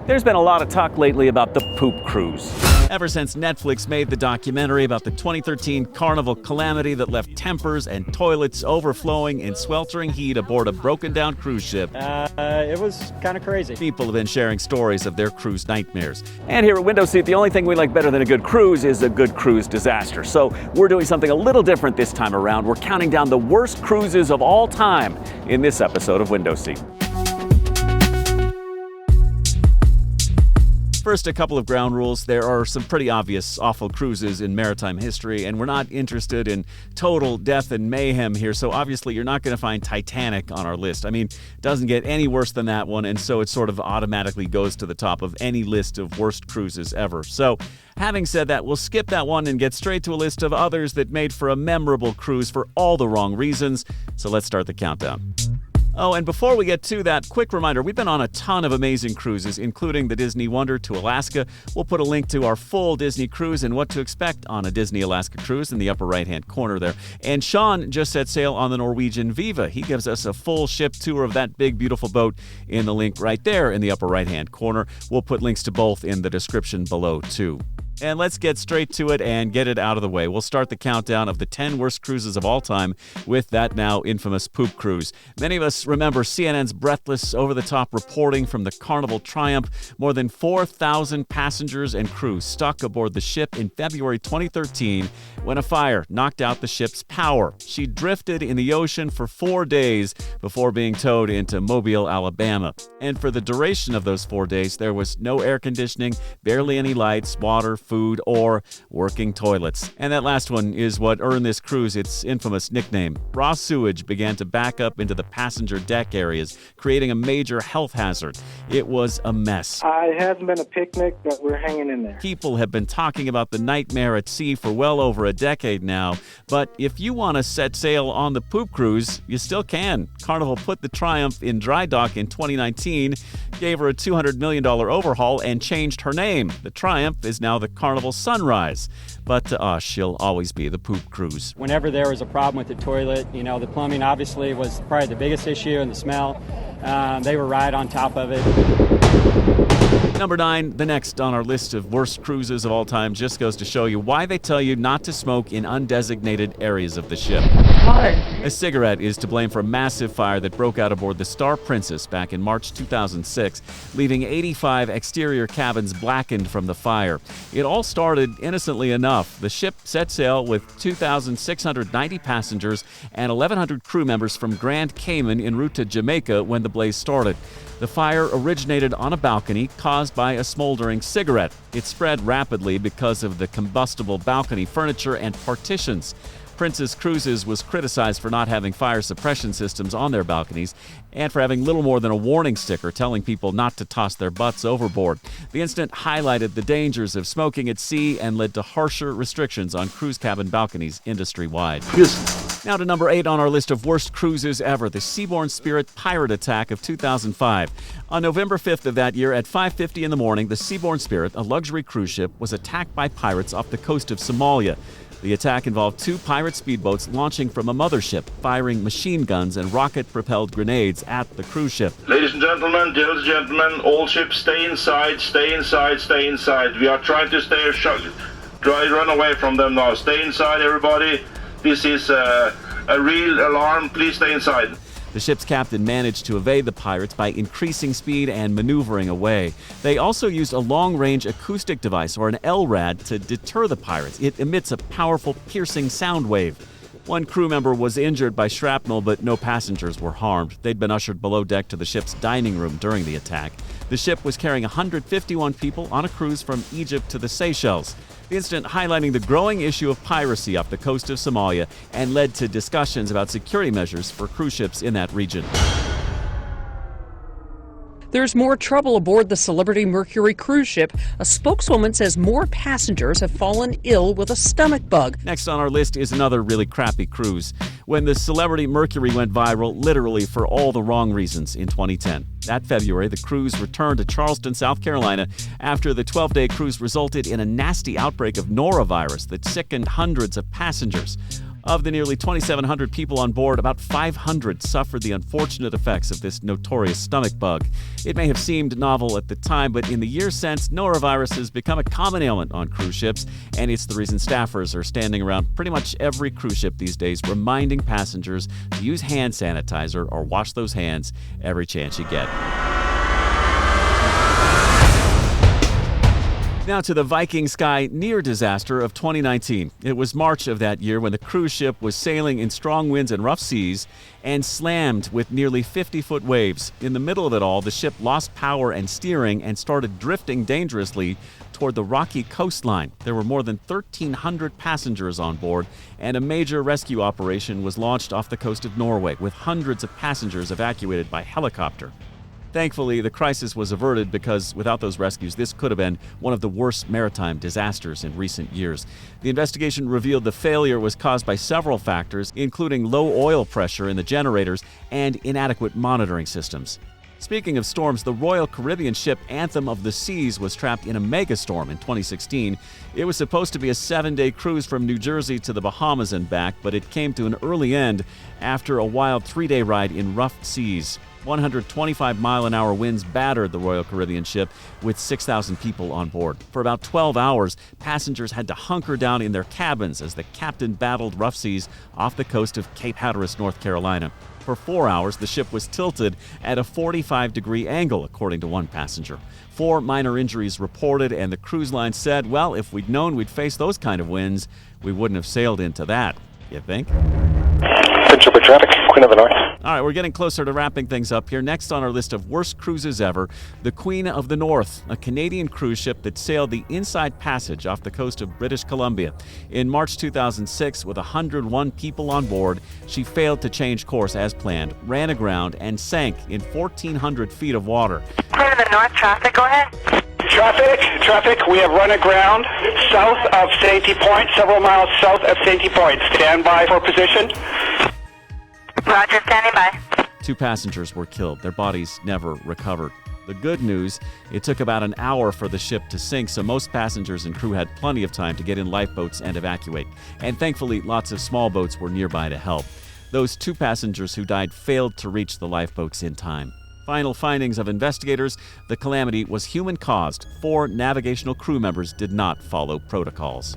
There's been a lot of talk lately about the poop cruise. Ever since Netflix made the documentary about the 2013 Carnival calamity that left tempers and toilets overflowing in sweltering heat aboard a broken-down cruise ship, it was kind of crazy. People have been sharing stories of their cruise nightmares. And here at Window Seat, the only thing we like better than a good cruise is a good cruise disaster. So we're doing something a little different this time around. We're counting down the worst cruises of all time in this episode of Window Seat. First, a couple of ground rules. There are some pretty obvious awful cruises in maritime history, and we're not interested in total death and mayhem here, so obviously you're not going to find Titanic on our list. I mean, it doesn't get any worse than that one, and so it sort of automatically goes to the top of any list of worst cruises ever. So, having said that, we'll skip that one and get straight to a list of others that made for a memorable cruise for all the wrong reasons. So let's start the countdown. Oh, and before we get to that, quick reminder, we've been on a ton of amazing cruises, including the Disney Wonder to Alaska. We'll put a link to our full Disney cruise and what to expect on a Disney Alaska cruise in the upper right-hand corner there. And Sean just set sail on the Norwegian Viva. He gives us a full ship tour of that big, beautiful boat in the link right there in the upper right-hand corner. We'll put links to both in the description below, too. And let's get straight to it and get it out of the way. We'll start the countdown of the 10 worst cruises of all time with that now infamous poop cruise. Many of us remember CNN's breathless, over-the-top reporting from the Carnival Triumph. More than 4,000 passengers and crew stuck aboard the ship in February 2013 when a fire knocked out the ship's power. She drifted in the ocean for 4 days before being towed into Mobile, Alabama. And for the duration of those 4 days, there was no air conditioning, barely any lights, water, food, or working toilets. And that last one is what earned this cruise its infamous nickname. Raw sewage began to back up into the passenger deck areas, creating a major health hazard. It was a mess. It hasn't been a picnic, but we're hanging in there. People have been talking about the nightmare at sea for well over a decade now, but if you want to set sail on the poop cruise, you still can. Carnival put the Triumph in dry dock in 2019, gave her a $200 million overhaul, and changed her name. The Triumph is now the Carnival Sunrise, but to us, she'll always be the poop cruise. Whenever there was a problem with the toilet, the plumbing obviously was probably the biggest issue, and the smell. They were right on top of it. Number 9, the next on our list of worst cruises of all time, just goes to show you why they tell you not to smoke in undesignated areas of the ship. A cigarette is to blame for a massive fire that broke out aboard the Star Princess back in March 2006, leaving 85 exterior cabins blackened from the fire. It all started innocently enough. The ship set sail with 2,690 passengers and 1,100 crew members from Grand Cayman en route to Jamaica when the blaze started. The fire originated on a balcony caused by a smoldering cigarette. It spread rapidly because of the combustible balcony furniture and partitions. Princess Cruises was criticized for not having fire suppression systems on their balconies and for having little more than a warning sticker telling people not to toss their butts overboard. The incident highlighted the dangers of smoking at sea and led to harsher restrictions on cruise cabin balconies industry-wide. Now to number 8 on our list of worst cruises ever, the Seaborn Spirit pirate attack of 2005. On November 5th of that year at 5:50 in the morning, the Seaborn Spirit, a luxury cruise ship, was attacked by pirates off the coast of Somalia. The attack involved 2 pirate speedboats launching from a mothership, firing machine guns and rocket-propelled grenades at the cruise ship. Ladies and gentlemen, all ships stay inside, stay inside, stay inside. We are trying to run away from them now. Stay inside, everybody. This is a real alarm. Please stay inside. The ship's captain managed to evade the pirates by increasing speed and maneuvering away. They also used a long-range acoustic device, or an LRAD, to deter the pirates. It emits a powerful, piercing sound wave. One crew member was injured by shrapnel, but no passengers were harmed. They'd been ushered below deck to the ship's dining room during the attack. The ship was carrying 151 people on a cruise from Egypt to the Seychelles. The incident highlighting the growing issue of piracy off the coast of Somalia and led to discussions about security measures for cruise ships in that region. There's more trouble aboard the Celebrity Mercury cruise ship. A spokeswoman says more passengers have fallen ill with a stomach bug. Next on our list is another really crappy cruise. When the Celebrity Mercury went viral, literally for all the wrong reasons, in 2010. That February, the cruise returned to Charleston, South Carolina, after the 12-day cruise resulted in a nasty outbreak of Norovirus that sickened hundreds of passengers. Of the nearly 2,700 people on board, about 500 suffered the unfortunate effects of this notorious stomach bug. It may have seemed novel at the time, but in the years since, Norovirus has become a common ailment on cruise ships, and it's the reason staffers are standing around pretty much every cruise ship these days reminding passengers to use hand sanitizer or wash those hands every chance you get. Now to the Viking Sky near disaster of 2019. It was March of that year when the cruise ship was sailing in strong winds and rough seas and slammed with nearly 50-foot waves. In the middle of it all, the ship lost power and steering and started drifting dangerously toward the rocky coastline. There were more than 1,300 passengers on board, and a major rescue operation was launched off the coast of Norway, with hundreds of passengers evacuated by helicopter. Thankfully, the crisis was averted because without those rescues, this could have been one of the worst maritime disasters in recent years. The investigation revealed the failure was caused by several factors, including low oil pressure in the generators and inadequate monitoring systems. Speaking of storms, the Royal Caribbean ship Anthem of the Seas was trapped in a megastorm in 2016. It was supposed to be a 7-day cruise from New Jersey to the Bahamas and back, but it came to an early end after a wild 3-day ride in rough seas. 125-mile-an-hour winds battered the Royal Caribbean ship with 6,000 people on board. For about 12 hours, passengers had to hunker down in their cabins as the captain battled rough seas off the coast of Cape Hatteras, North Carolina. For 4 hours, the ship was tilted at a 45-degree angle, according to one passenger. 4 minor injuries reported, and the cruise line said, well, if we'd known we'd face those kind of winds, we wouldn't have sailed into that. You think? Super traffic, Queen of the North. All right, we're getting closer to wrapping things up here. Next on our list of worst cruises ever, the Queen of the North, a Canadian cruise ship that sailed the Inside Passage off the coast of British Columbia. In March 2006, with 101 people on board, she failed to change course as planned, ran aground, and sank in 1,400 feet of water. Queen of the North, traffic, go ahead. Traffic, we have run aground south of Safety Point, several miles south of Safety Point. Stand by for position. Roger, standing by. 2 passengers were killed. Their bodies never recovered. The good news, it took about an hour for the ship to sink, so most passengers and crew had plenty of time to get in lifeboats and evacuate. And thankfully, lots of small boats were nearby to help. Those 2 passengers who died failed to reach the lifeboats in time. Final findings of investigators, the calamity was human-caused. 4 navigational crew members did not follow protocols.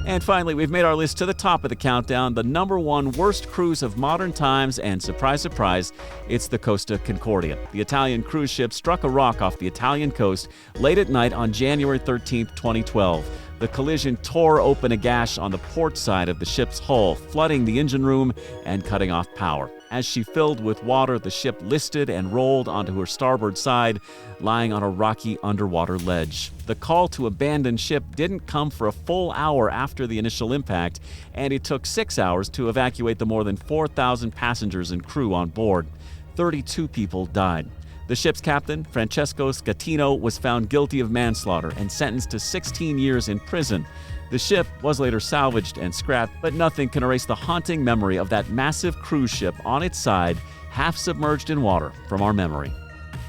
And finally, we've made our list to the top of the countdown, the #1 worst cruise of modern times, and surprise, surprise, it's the Costa Concordia. The Italian cruise ship struck a rock off the Italian coast late at night on January 13, 2012. The collision tore open a gash on the port side of the ship's hull, flooding the engine room and cutting off power. As she filled with water, the ship listed and rolled onto her starboard side, lying on a rocky underwater ledge. The call to abandon ship didn't come for a full hour after the initial impact, and it took 6 hours to evacuate the more than 4,000 passengers and crew on board. 32 people died. The ship's captain, Francesco Scatino, was found guilty of manslaughter and sentenced to 16 years in prison. The ship was later salvaged and scrapped, but nothing can erase the haunting memory of that massive cruise ship on its side, half submerged in water, from our memory.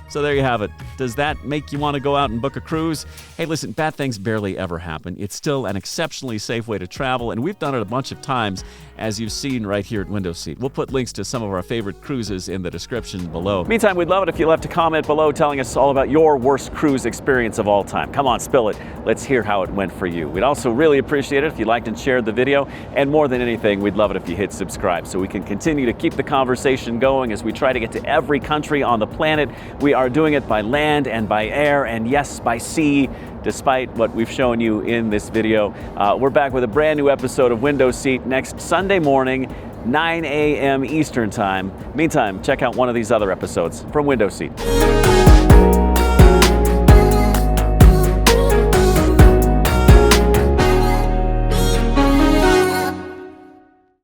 So there you have it. Does that make you want to go out and book a cruise? Hey, listen, bad things barely ever happen. It's still an exceptionally safe way to travel, and we've done it a bunch of times, as you've seen right here at Window Seat. We'll put links to some of our favorite cruises in the description below. Meantime, we'd love it if you left a comment below telling us all about your worst cruise experience of all time. Come on, spill it. Let's hear how it went for you. We'd also really appreciate it if you liked and shared the video, and more than anything, we'd love it if you hit subscribe so we can continue to keep the conversation going as we try to get to every country on the planet. We are doing it by land and by air, and yes, by sea, despite what we've shown you in this video. We're back with a brand new episode of Window Seat next Sunday morning, 9 a.m. Eastern Time. Meantime, check out one of these other episodes from Window Seat.